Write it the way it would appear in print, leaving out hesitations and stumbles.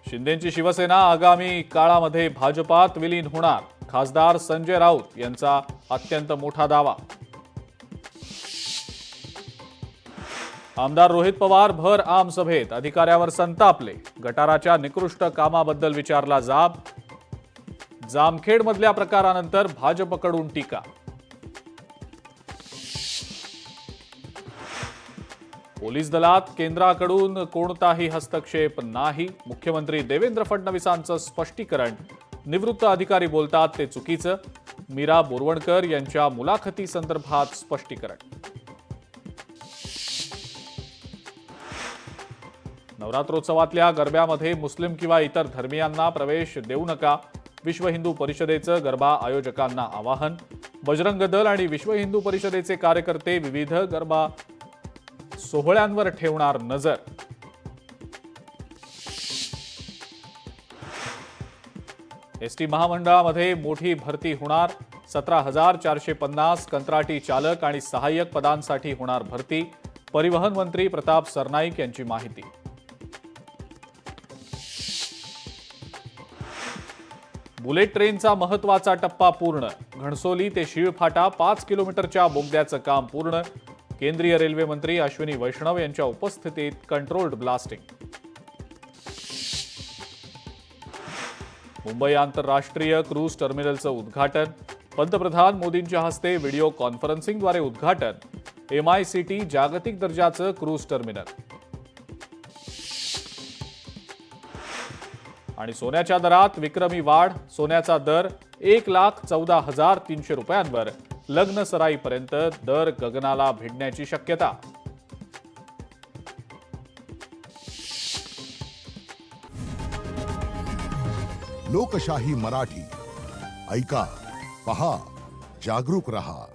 शिंदेची शिवसेना आगामी काळामध्ये भाजपात विलीन होणार, खासदार संजय राऊत यांचा अत्यंत मोठा दावा. आमदार रोहित पवार भर आम सभेत अधिकाऱ्यावर संतापले, गटाराच्या निकृष्ट कामाबद्दल विचारला जाब. जामखेडमधल्या प्रकारानंतर भाजपकडून टीका. पोलीस दलात केंद्राकडून कोणताही हस्तक्षेप नाही, मुख्यमंत्री देवेंद्र फडणवीसांचं स्पष्टीकरण. निवृत्त अधिकारी बोलतात ते चुकीचं, मीरा बोरवणकर यांच्या मुलाखतीसंदर्भात स्पष्टीकरण. नवरात्रोत्सवातल्या गरब्यामध्ये मुस्लिम किंवा इतर धर्मियांना प्रवेश देऊ नका, विश्व हिंदू परिषदेचं गरबा आयोजकांना आवाहन. बजरंग दल आणि विश्व हिंदू परिषदेचे कार्यकर्ते विविध गरबा सोहळ्यांवर ठेवणार नजर. एसटी महामंडळामध्ये मोठी भरती होणार, 17,450 कंत्राटी चालक आणि सहाय्यक पदांसाठी होणार भरती. परिवहन मंत्री प्रताप सरनाईक यांची माहिती. बुलेट ट्रेनचा महत्त्वाचा टप्पा पूर्ण, घणसोली ते शीळफाटा 5 किलोमीटरच्या बोगद्याचं काम पूर्ण. केंद्रीय रेल्वे मंत्री अश्विनी वैष्णव यांच्या उपस्थितीत कंट्रोल्ड ब्लास्टिंग. मुंबई आंतरराष्ट्रीय क्रूज टर्मिनलचं उद्घाटन, पंतप्रधान मोदींच्या हस्ते व्हिडिओ कॉन्फरन्सिंगद्वारे उद्घाटन. MICT जागतिक दर्जाचं क्रूज टर्मिनल. आणि सोन्याच्या दरात विक्रमी वाढ, सोन्याचा दर 1,14,300 रुपयांवर. लग्न सराईपर्यंत दर गगनाला भिडण्याची शक्यता. लोकशाही मराठी ऐका, पहा, जागरूक रहा.